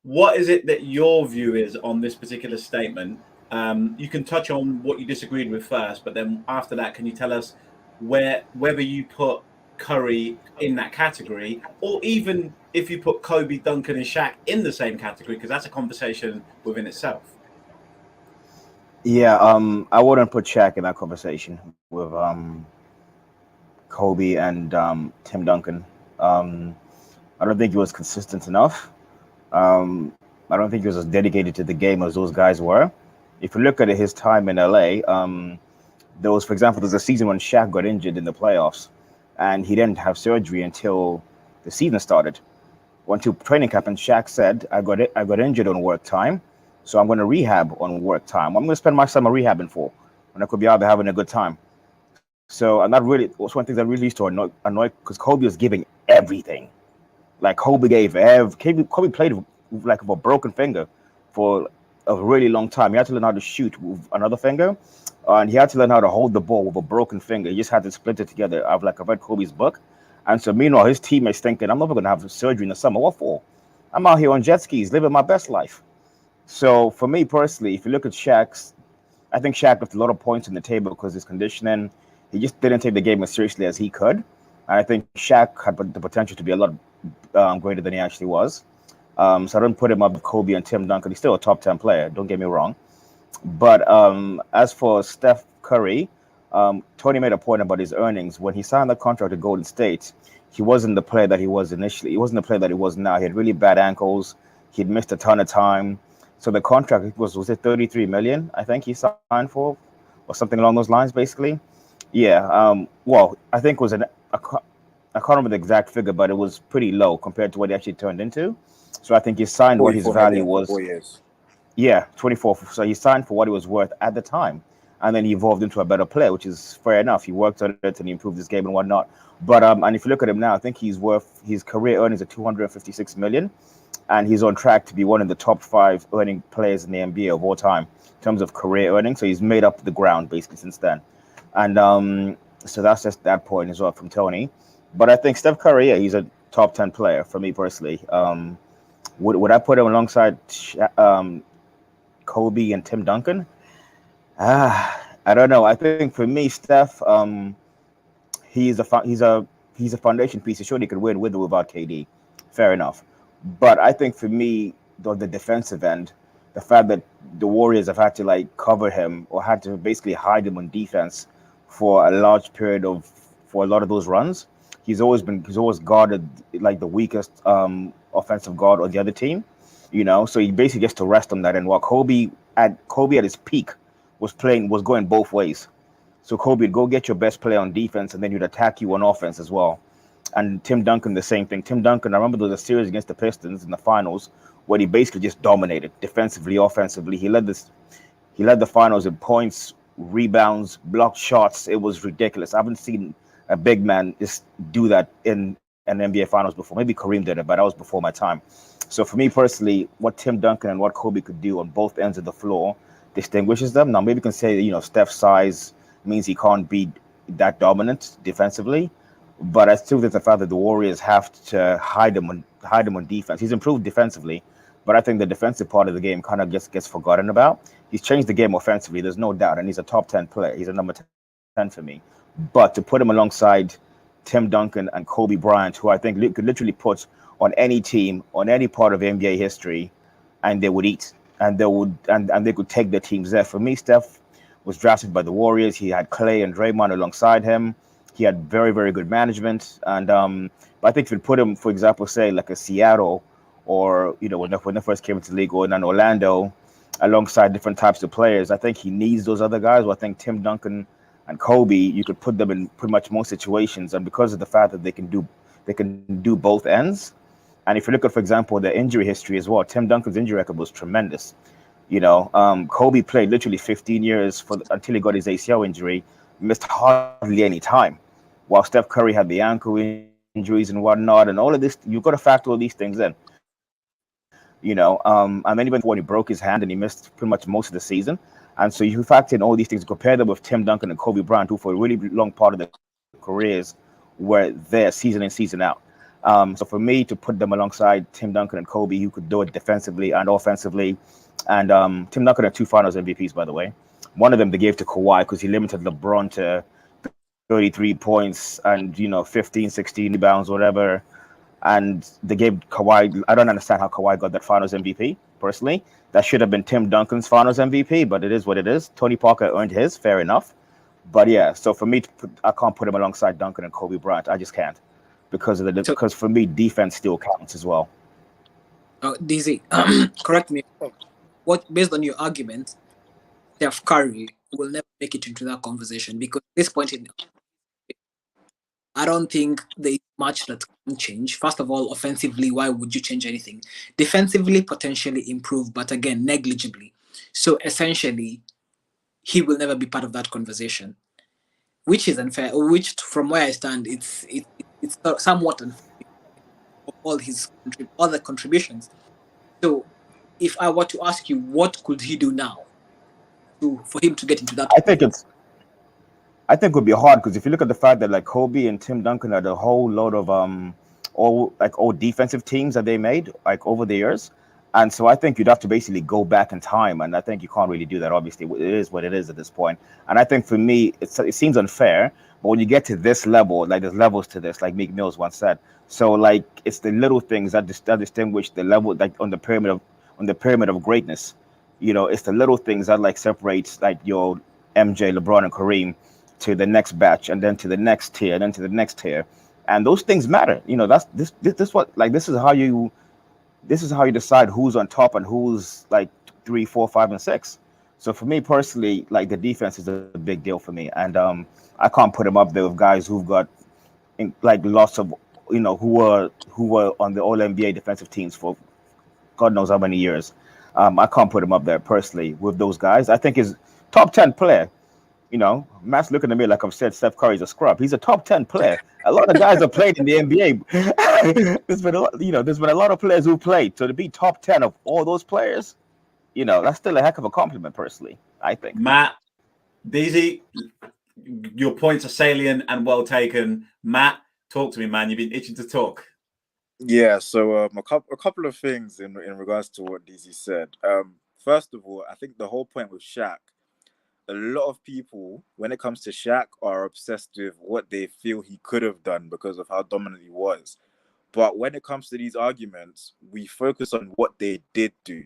what is it that your view is on this particular statement? You can touch on what you disagreed with first, but then after that, can you tell us whether you put Curry in that category, or even if you put Kobe, Duncan, and Shaq in the same category, because that's a conversation within itself. Yeah, I wouldn't put Shaq in that conversation with Kobe and Tim Duncan. Um, I don't think he was consistent enough. Um, I don't think he was as dedicated to the game as those guys were. If you look at his time in LA, there was, for example, there's a season when Shaq got injured in the playoffs, and he didn't have surgery until the season started. Went to training camp, and Shaq said, I got injured on work time, so I'm going to rehab on work time. I'm going to spend my summer rehabbing for when I could be out there having a good time." So I'm not really. It was one thing that really used to annoy because Kobe was giving everything. Like Kobe played like with a broken finger for a really long time. He had to learn how to shoot with another finger, and he had to learn how to hold the ball with a broken finger. He just had to split it together. I've read Kobe's book, and so meanwhile his teammates thinking, "I'm never gonna have surgery in the summer. What for? I'm out here on jet skis, living my best life." So for me personally, if you look at Shaq's, I think Shaq left a lot of points on the table because his conditioning, he just didn't take the game as seriously as he could. And I think Shaq had the potential to be a lot greater than he actually was. So I don't put him up with Kobe and Tim Duncan. He's still a top 10 player, don't get me wrong. But as for Steph Curry, Tony made a point about his earnings. When he signed the contract to Golden State, he wasn't the player that he was initially. He wasn't the player that he was now. He had really bad ankles. He'd missed a ton of time. So the contract was it 33 million? I think he signed for, or something along those lines, basically. Yeah. Well, I think it was I can't remember the exact figure, but it was pretty low compared to what he actually turned into. So I think he signed what his 44 value million for was. 4 years. Yeah, 24. So he signed for what it was worth at the time. And then he evolved into a better player, which is fair enough. He worked on it and he improved his game and whatnot. But and if you look at him now, I think he's worth his career earnings are 256 million, and he's on track to be one of the top 5 earning players in the NBA of all time in terms of career earnings. So he's made up the ground basically since then. And so that's just that point as well from Tony. But I think Steph Curry, yeah, he's a top 10 player for me personally. Would I put him alongside Kobe and Tim Duncan? I don't know. I think for me, Steph, he's a foundation piece. He surely could win with or without KD. Fair enough. But I think for me, the defensive end, the fact that the Warriors have had to like cover him or had to basically hide him on defense for a large period for a lot of those runs. He's always guarded like the weakest offensive guard on the other team, So he basically gets to rest on that. And while Kobe at his peak was going both ways. So Kobe would go get your best player on defense, and then he'd attack you on offense as well. And Tim Duncan, the same thing. Tim Duncan, I remember there was a series against the Pistons in the finals where he basically just dominated defensively, offensively. He led the finals in points, rebounds, blocked shots. It was ridiculous. I haven't seen a big man just do that in an NBA finals before. Maybe Kareem did it, but that was before my time. So for me personally, what Tim Duncan and what Kobe could do on both ends of the floor distinguishes them. Now maybe you can say, Steph's size means he can't be that dominant defensively, but I still think the fact that the Warriors have to hide him on defense. He's improved defensively, but I think the defensive part of the game kind of gets forgotten about. He's changed the game offensively, there's no doubt, and he's a top 10 player. He's a number 10 for me. But to put him alongside Tim Duncan and Kobe Bryant, who I think could literally put on any team, on any part of NBA history, and they would eat, and they could take their teams there. For me, Steph was drafted by the Warriors. He had Clay and Draymond alongside him. He had very, very good management. And but I think if you put him, for example, say like a Seattle, or when they first came into the league, or in an Orlando, alongside different types of players, I think he needs those other guys. Well, I think Tim Duncan and Kobe, you could put them in pretty much most situations, and because of the fact that they can do both ends. And if you look at, for example, the injury history as well, Tim Duncan's injury record was tremendous. Kobe played literally 15 years until he got his ACL injury, missed hardly any time, while Steph Curry had the ankle injuries and whatnot, and all of this. You've got to factor all these things in. And then even when he broke his hand and he missed pretty much most of the season, And so you factor in all these things, compare them with Tim Duncan and Kobe Bryant, who for a really long part of their careers were there season in, season out. So for me to put them alongside Tim Duncan and Kobe, who could do it defensively and offensively, and Tim Duncan had 2 Finals MVPs, by the way. One of them they gave to Kawhi because he limited LeBron to 33 points and 15, 16 rebounds, whatever. And they gave Kawhi. I don't understand how Kawhi got that Finals MVP. Personally, that should have been Tim Duncan's Finals MVP, but it is what it is. Tony Parker earned his, fair enough. But yeah, so for me, I can't put him alongside Duncan and Kobe Bryant. I just can't because for me, defense still counts as well. DZ, correct me. Based on your argument, Steph Curry will never make it into that conversation because at this point I don't think there is much that can change. First of all, offensively, why would you change anything? Defensively, potentially improve, but again, negligibly. So essentially, he will never be part of that conversation, which is unfair. Which, from where I stand, it's somewhat unfair for all the contributions. So, if I were to ask you, what could he do now for him to get into that? I think it would be hard because if you look at the fact that like Kobe and Tim Duncan had a whole load of all defensive teams that they made like over the years, and so I think you'd have to basically go back in time, and I think you can't really do that. Obviously, it is what it is at this point, and I think for me it seems unfair. But when you get to this level, like there's levels to this, like Meek Mills once said. So like it's the little things that distinguish the level, like on the pyramid of greatness. It's the little things that like separates like your MJ, LeBron, and Kareem to the next batch, and then to the next tier, and then to the next tier, and those things matter. That's this is how you decide who's on top and who's like 3, 4, 5, and 6. So for me personally, like the defense is a big deal for me, and I can't put him up there with guys who've got like lots of who were on the All NBA defensive teams for God knows how many years. I can't put him up there personally with those guys. I think he's top 10 player. Matt's looking at me like I've said Steph Curry's a scrub. He's a top 10 player. A lot of guys have played in the NBA. There's been a lot of players who played. So to be top 10 of all those players, that's still a heck of a compliment, personally, I think. Matt, DZ, your points are salient and well taken. Matt, talk to me, man. You've been itching to talk. Yeah, so a couple of things in regards to what DZ said. First of all, I think the whole point with Shaq, a lot of people, when it comes to Shaq, are obsessed with what they feel he could have done because of how dominant he was. But when it comes to these arguments, we focus on what they did do,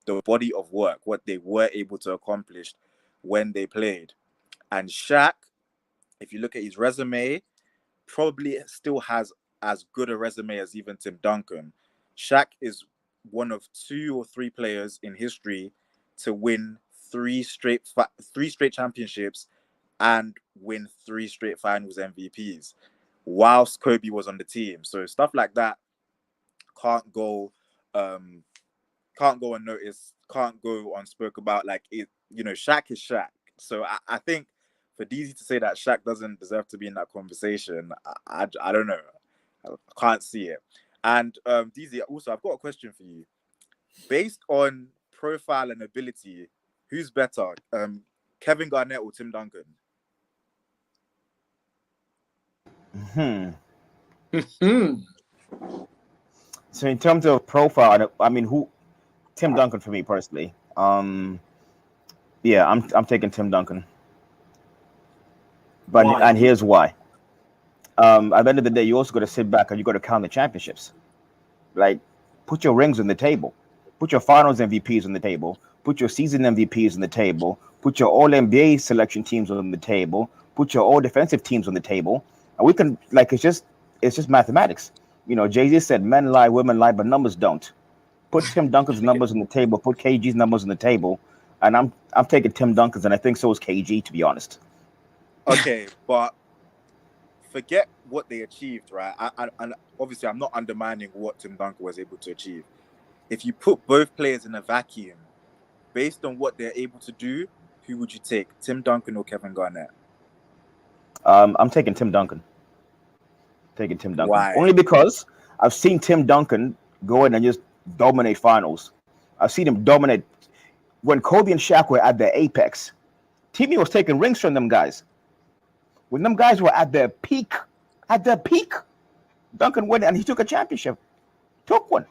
the body of work, what they were able to accomplish when they played. And Shaq, if you look at his resume, probably still has as good a resume as even Tim Duncan. Shaq is one of 2 or 3 players in history to win 3 straight championships and win 3 straight finals MVPs whilst Kobe was on the team. So stuff like that can't go unnoticed, can't go unspoken about. Like Shaq is Shaq. So I think for DZ to say that Shaq doesn't deserve to be in that conversation, I don't know. I can't see it. And DZ, also I've got a question for you. Based on profile and ability, who's better, Kevin Garnett or Tim Duncan? So in terms of profile, I mean, Tim Duncan for me personally. Yeah, I'm taking Tim Duncan. But why? And here's why. At the end of the day, you also got to sit back and you got to count the championships. Like, put your rings on the table. Put your finals MVPs on the table. Put your season MVPs on the table. Put your all NBA selection teams on the table. Put your all defensive teams on the table. And we can, like, it's just mathematics. Jay-Z said men lie, women lie, but numbers don't. Put Tim Duncan's numbers on the table. Put KG's numbers on the table. And I'm taking Tim Duncan's, and I think so is KG, to be honest. Okay, but forget what they achieved, right? And obviously, I'm not undermining what Tim Duncan was able to achieve. If you put both players in a vacuum, based on what they're able to do, who would you take, Tim Duncan or Kevin Garnett? I'm taking Tim Duncan. Why? Only because I've seen Tim Duncan go in and just dominate finals. I've seen him dominate when Kobe and Shaq were at their apex, Timmy was taking rings from them guys. When them guys were at their peak, Duncan went and he took a championship. Took one.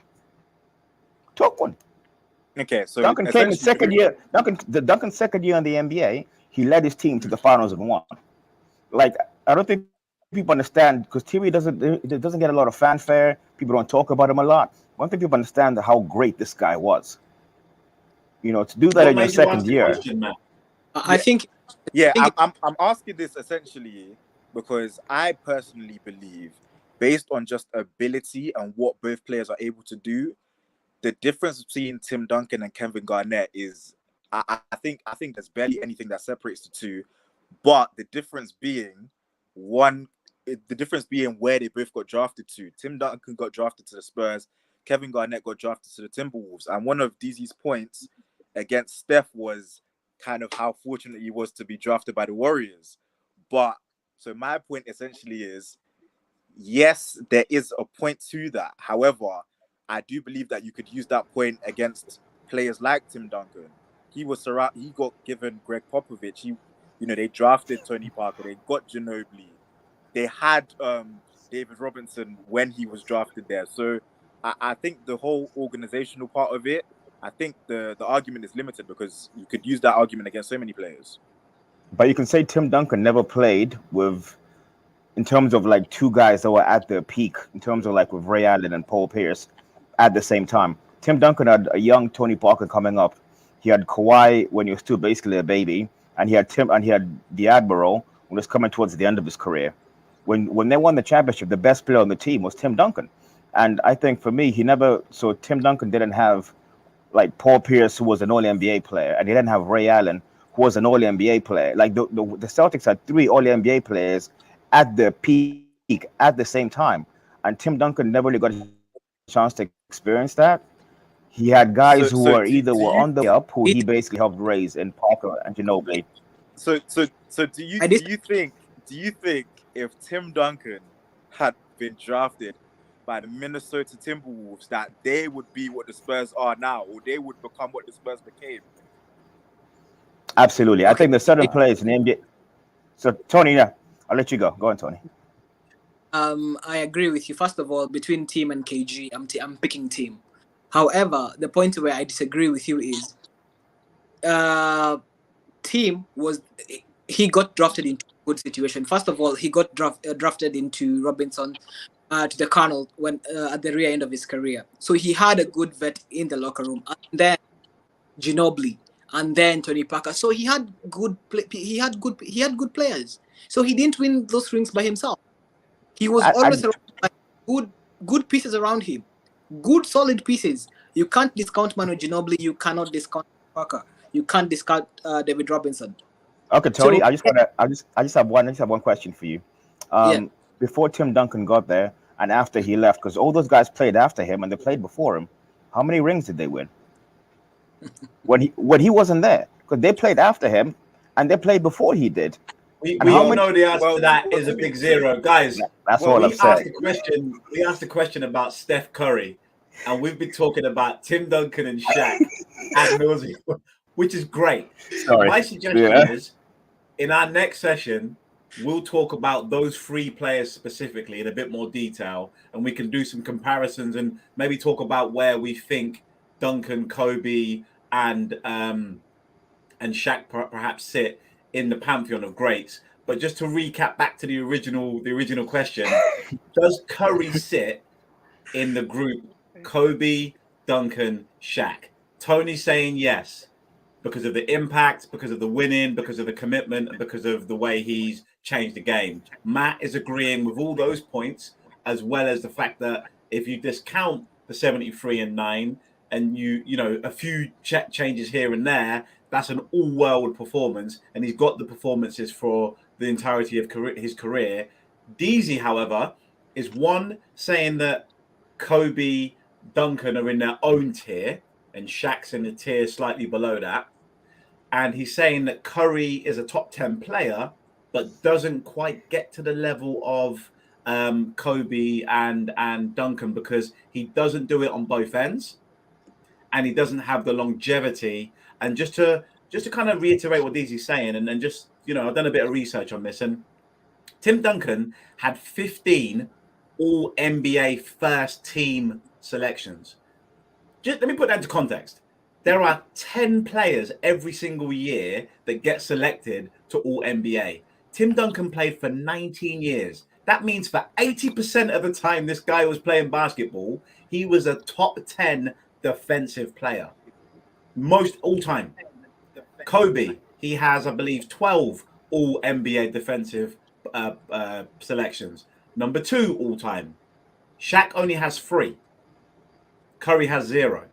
Okay, so Duncan came in second year. Duncan's second year in the NBA, he led his team to the finals and won. Like, I don't think people understand, because Timmy doesn't get a lot of fanfare. People don't talk about him a lot. I don't think people understand how great this guy was. You know, to do that in your second year. I think. I'm asking this essentially because I personally believe, based on just ability and what both players are able to do, the difference between Tim Duncan and Kevin Garnett is, I think there's barely anything that separates the two, but the difference being where they both got drafted to. Tim Duncan got drafted to the Spurs, Kevin Garnett got drafted to the Timberwolves, and one of DZ's points against Steph was kind of how fortunate he was to be drafted by the Warriors. But so my point essentially is, yes, there is a point to that. However, I do believe that you could use that point against players like Tim Duncan. He got given Greg Popovich. They drafted Tony Parker. They got Ginobili. They had David Robinson when he was drafted there. So I think the whole organizational part of it, I think the argument is limited because you could use that argument against so many players. But you can say Tim Duncan never played with, in terms of like two guys that were at their peak, in terms of like with Ray Allen and Paul Pierce at the same time. Tim Duncan had a young Tony Parker coming up. He had Kawhi when he was still basically a baby, and he had the Admiral when he was coming towards the end of his career. When they won the championship, the best player on the team was Tim Duncan. And I think for me, Tim Duncan didn't have like Paul Pierce, who was an All-NBA player, and he didn't have Ray Allen, who was an All-NBA player. Like the Celtics had three All-NBA players at their peak at the same time, and Tim Duncan never really got a chance to experience that. He had guys who were on the way up, who he basically helped raise, in Parker and Ginobili. So do you think if Tim Duncan had been drafted by the Minnesota Timberwolves, that they would be what the Spurs are now, or they would become what the Spurs became? Absolutely. I think there's certain players in the NBA. So Tony, yeah, I'll let you go. Go on, Tony. I agree with you. First of all, between Team and KG, I'm picking Team. However, the point where I disagree with you is, Team he got drafted into a good situation. First of all, he got drafted into Robinson to the Colonel when at the rear end of his career. So he had a good vet in the locker room, and then Ginobili, and then Tony Parker. So he had good players. So he didn't win those rings by himself. He was always around by good pieces around him, good solid pieces. You can't discount Manu Ginobili. You cannot discount Parker. You can't discount David Robinson. Okay, Tony. So, I just have one question for you. Before Tim Duncan got there and after he left, because all those guys played after him and they played before him, how many rings did they win? when he wasn't there, because they played after him and they played before he did. We all know the answer to that is a big zero, guys. That's all I've said. We asked a question about Steph Curry, and we've been talking about Tim Duncan and Shaq ad nauseum, which is great. Sorry. My suggestion is, in our next session, we'll talk about those three players specifically in a bit more detail, and we can do some comparisons and maybe talk about where we think Duncan, Kobe, and Shaq perhaps sit in the pantheon of greats. But just to recap back to the original question, does Curry sit in the group Kobe, Duncan, Shaq? Tony's saying yes, because of the impact, because of the winning, because of the commitment, and because of the way he's changed the game. Matt is agreeing with all those points, as well as the fact that if you discount the 73-9 and you know a few changes here and there, that's an all-world performance, and he's got the performances for the entirety of his career. DZ, however, is one saying that Kobe, Duncan are in their own tier, and Shaq's in the tier slightly below that. And he's saying that Curry is a top 10 player, but doesn't quite get to the level of Kobe and Duncan because he doesn't do it on both ends. and he doesn't have the longevity. And just to kind of reiterate what DZ's saying, and then just, I've done a bit of research on this, and Tim Duncan had 15 all NBA first team selections. Just let me put that into context. There are 10 players every single year that get selected to all NBA. Tim Duncan played for 19 years. That means for 80% of the time this guy was playing basketball, he was a top 10 defensive player. Most all time. Kobe, he has, I believe, 12 all NBA defensive selections. Number 2 all time. Shaq only has 3. Curry has 0.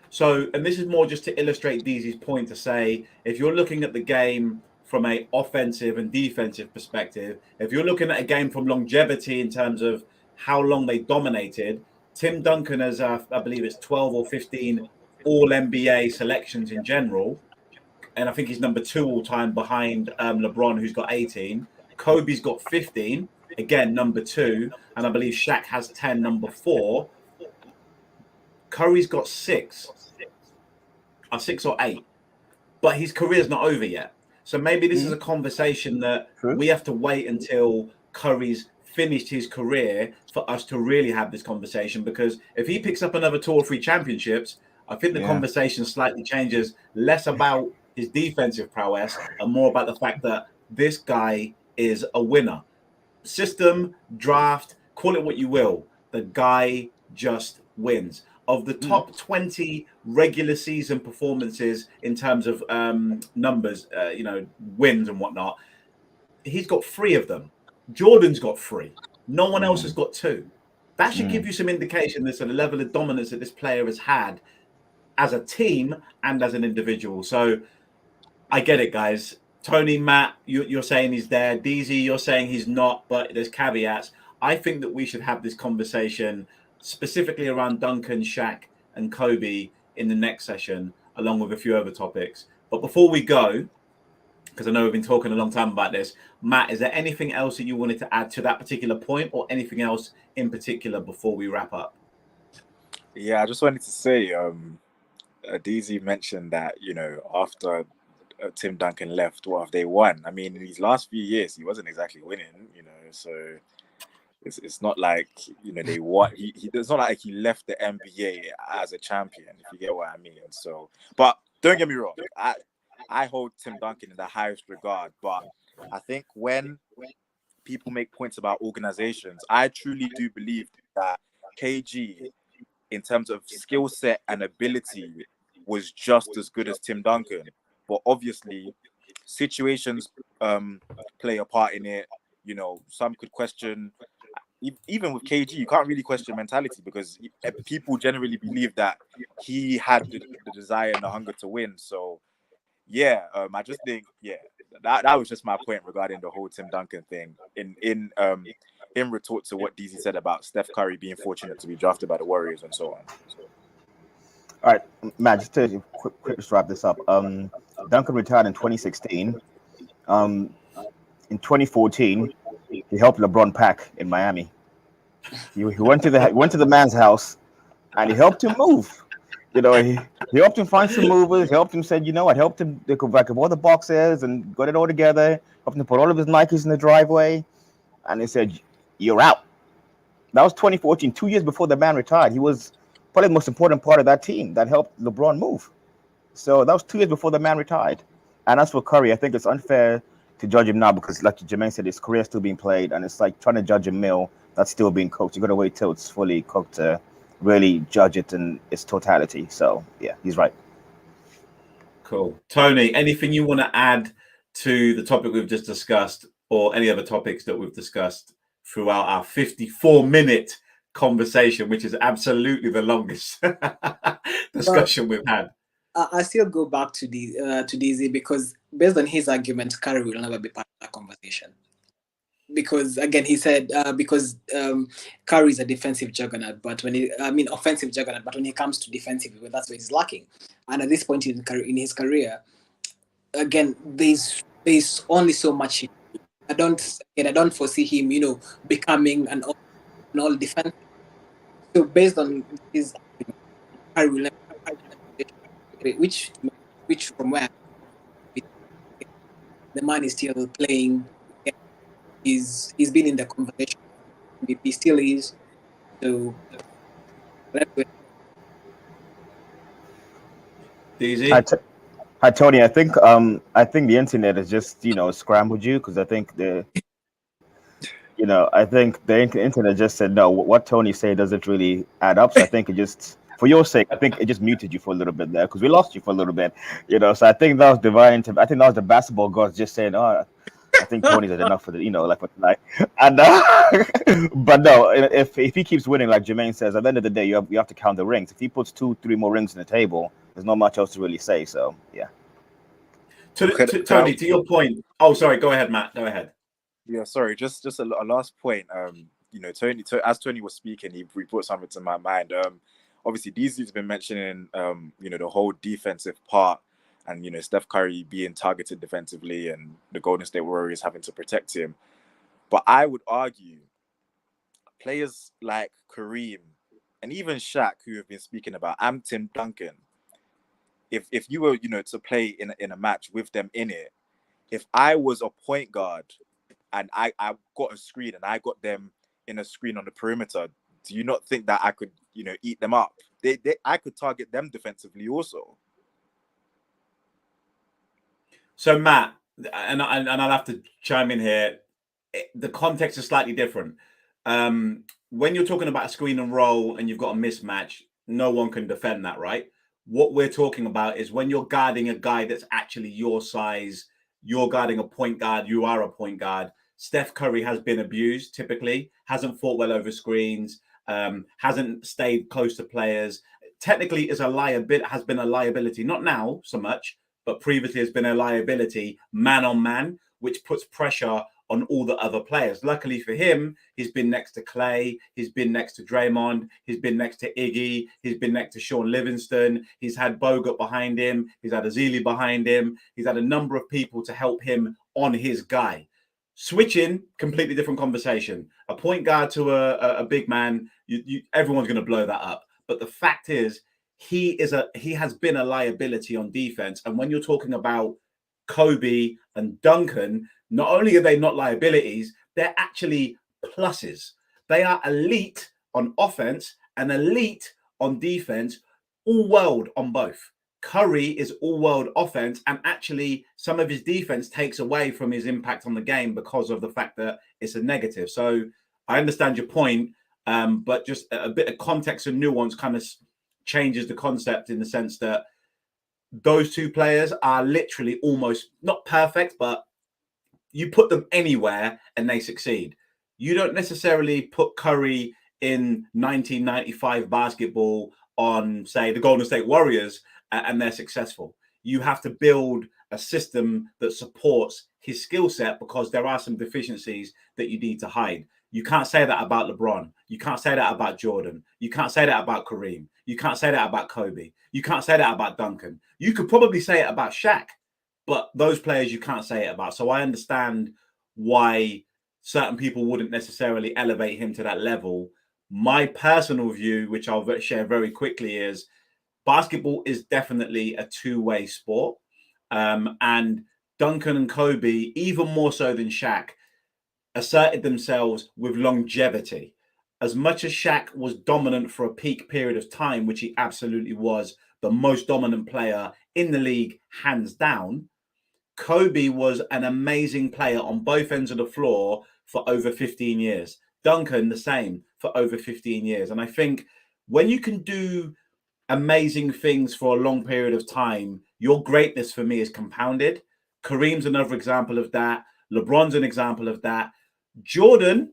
So, and this is more just to illustrate DZ's point, to say, if you're looking at the game from a offensive and defensive perspective, if you're looking at a game from longevity in terms of how long they dominated, Tim Duncan has, I believe it's 12 or 15 all NBA selections in general. And I think he's number 2 all time behind LeBron, who's got 18. Kobe's got 15, again, number 2. And I believe Shaq has 10, number 4. Curry's got 6 or 8, but his career's not over yet. So maybe this is a conversation that we have to wait until Curry's finished his career for us to really have this conversation, because if he picks up another 2 or 3 championships, I think the conversation slightly changes, less about his defensive prowess and more about the fact that this guy is a winner. System, draft, call it what you will, the guy just wins. Of the top 20 regular season performances in terms of numbers, wins and whatnot, he's got 3 of them. Jordan's got 3. No one else has got 2. That should give you some indication as to the level of dominance that this player has had as a team and as an individual. So I get it, guys. Tony, Matt, you're saying he's there. DZ, you're saying he's not, but there's caveats. I think that we should have this conversation specifically around Duncan, Shaq, and Kobe in the next session, along with a few other topics. But before we go, because I know we've been talking a long time about this, Matt, is there anything else that you wanted to add to that particular point, or anything else in particular before we wrap up? Yeah, I just wanted to say, DZ mentioned that, after Tim Duncan left, what have they won? I mean, in these last few years, he wasn't exactly winning, so it's not like, they won. It's not like he left the NBA as a champion, if you get what I mean. So, but don't get me wrong, I hold Tim Duncan in the highest regard, but I think when people make points about organizations, I truly do believe that KG, in terms of skill set and ability, was just as good as Tim Duncan. But obviously, situations play a part in it. Some could question, even with KG, you can't really question mentality, because people generally believe that he had the desire and the hunger to win. So, I just think, that was just my point regarding the whole Tim Duncan thing. In retort to what DZ said about Steph Curry being fortunate to be drafted by the Warriors and so on. All right, Matt, just to quick to wrap this up. Duncan retired in 2016. In 2014, he helped LeBron pack in Miami. He went to the man's house, and he helped him move. He helped him find some movers. Helped him, said, helped him they could back up all the boxes and got it all together. Helped him put all of his Nikes in the driveway, and he said, "You're out." That was 2014, 2 years before the man retired. He was probably the most important part of that team that helped LeBron move. So that was 2 years before the man retired. And as for Curry, I think it's unfair to judge him now, because, like Jermaine said, his career is still being played, and it's like trying to judge a meal that's still being cooked. You got to wait till it's fully cooked to really judge it in its totality. So yeah, he's right. Cool. Tony, anything you want to add to the topic we've just discussed, or any other topics that we've discussed throughout our 54-minute conversation, which is absolutely the longest discussion we've had? I still go back to DZ, because based on his argument, Curry will never be part of that conversation. Because again, he said because Curry is a defensive juggernaut, but offensive juggernaut, but when it comes to defensive, that's where he's lacking. And at this point in his career, again, there's only so much. I don't foresee him, becoming an all defensive. So based on his argument, Curry will never which from where the man is still playing. He's been in the conversation. He still is. So DZ? Hi Tony. I think the internet has just scrambled you, because I think the internet just said no. What Tony said doesn't really add up. So I think it just, for your sake, I think it just muted you for a little bit there, because we lost you for a little bit. So I think that was divine. I think that was the basketball gods just saying, "Oh, I think Tony's had enough for like for tonight." And but no, if he keeps winning, like Jermaine says, at the end of the day, you have to count the rings. If he puts 2-3 more rings on the table, there's not much else to really say. So yeah. Tony, to your point. Oh, sorry. Go ahead, Matt. Go ahead. Yeah, sorry. Just a last point. Tony, as Tony was speaking, he brought something to my mind. Obviously, DZ's been mentioning, the whole defensive part, and Steph Curry being targeted defensively, and the Golden State Warriors having to protect him. But I would argue players like Kareem and even Shaq, who have been speaking about, Tim Duncan. If you were, to play in a match with them in it, if I was a point guard and I got a screen and I got them in a screen on the perimeter, do you not think that I could, eat them up? I could target them defensively also. So Matt, and I'll have to chime in here. The context is slightly different. When you're talking about a screen and roll and you've got a mismatch, no one can defend that, right? What we're talking about is when you're guarding a guy that's actually your size, you're guarding a point guard, you are a point guard. Steph Curry has been abused, typically, hasn't fought well over screens, hasn't stayed close to players. Technically has been a liability, not now so much, but previously has been a liability man on man, which puts pressure on all the other players. Luckily for him, he's been next to Clay, he's been next to Draymond, he's been next to Iggy, he's been next to Sean Livingston, he's had Bogut behind him, he's had Azili behind him, he's had a number of people to help him on his guy. Switching, completely different conversation. A point guard to a big man, everyone's going to blow that up. But the fact is, he has been a liability on defense. And when you're talking about Kobe and Duncan, not only are they not liabilities, they're actually pluses. They are elite on offense and elite on defense, all world on both. Curry is all world offense, and actually some of his defense takes away from his impact on the game because of the fact that it's a negative. So I understand your point, but just a bit of context and nuance kind of changes the concept in the sense that those two players are literally almost not perfect, but you put them anywhere and they succeed. You don't necessarily put Curry in 1995 basketball on, say, the Golden State Warriors and they're successful. You have to build a system that supports his skill set because there are some deficiencies that you need to hide. You can't say that about LeBron. You can't say that about Jordan. You can't say that about Kareem. You can't say that about Kobe. You can't say that about Duncan. You could probably say it about Shaq, but those players you can't say it about. So I understand why certain people wouldn't necessarily elevate him to that level. My personal view, which I'll share very quickly, is basketball is definitely a two-way sport. And Duncan and Kobe, even more so than Shaq, asserted themselves with longevity. As much as Shaq was dominant for a peak period of time, which he absolutely was, the most dominant player in the league, hands down, Kobe was an amazing player on both ends of the floor for over 15 years. Duncan, the same, for over 15 years. And I think when you can do amazing things for a long period of time, your greatness for me is compounded. Kareem's another example of that. LeBron's an example of that. Jordan,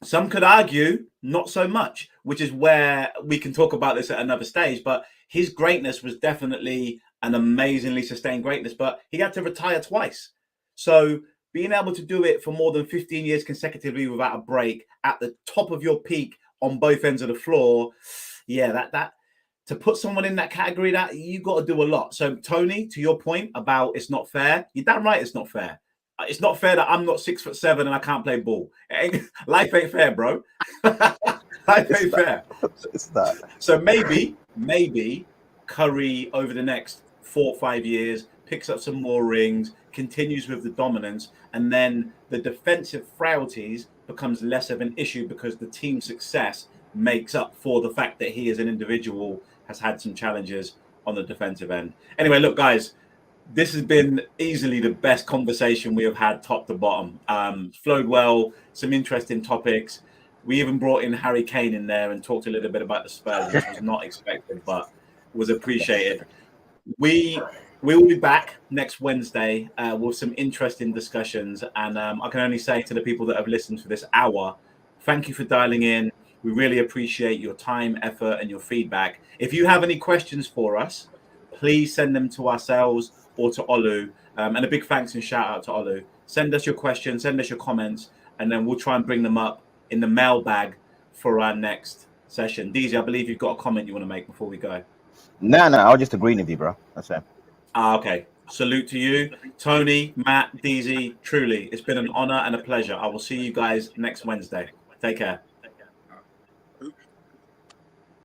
some could argue, not so much, which is where we can talk about this at another stage. But his greatness was definitely an amazingly sustained greatness, but he had to retire twice. So being able to do it for more than 15 years consecutively without a break at the top of your peak on both ends of the floor, yeah, that to put someone in that category, that you got to do a lot. So Tony, to your point about it's not fair, you're damn right it's not fair. It's not fair that I'm not 6'7" and I can't play ball. Life ain't fair, bro. Life ain't fair. It's not. So maybe Curry over the next 4 or 5 years picks up some more rings, continues with the dominance, and then the defensive frailties becomes less of an issue because the team success makes up for the fact that he as an individual has had some challenges on the defensive end. Anyway, look, guys, this has been easily the best conversation we have had top to bottom. Flowed well, some interesting topics. We even brought in Harry Kane in there and talked a little bit about the Spurs, which was not expected, but was appreciated. We will be back next Wednesday with some interesting discussions. And I can only say to the people that have listened to this hour, thank you for dialing in. We really appreciate your time, effort, and your feedback. If you have any questions for us, please send them to ourselves or to Olu. And a big thanks and shout out to Olu. Send us your questions, send us your comments, and then we'll try and bring them up in the mailbag for our next session. DZ, I believe you've got a comment you want to make before we go. No, I was just agreeing with you, bro. That's it. Okay. Salute to you, Tony, Matt, DZ. Truly, it's been an honor and a pleasure. I will see you guys next Wednesday. Take care.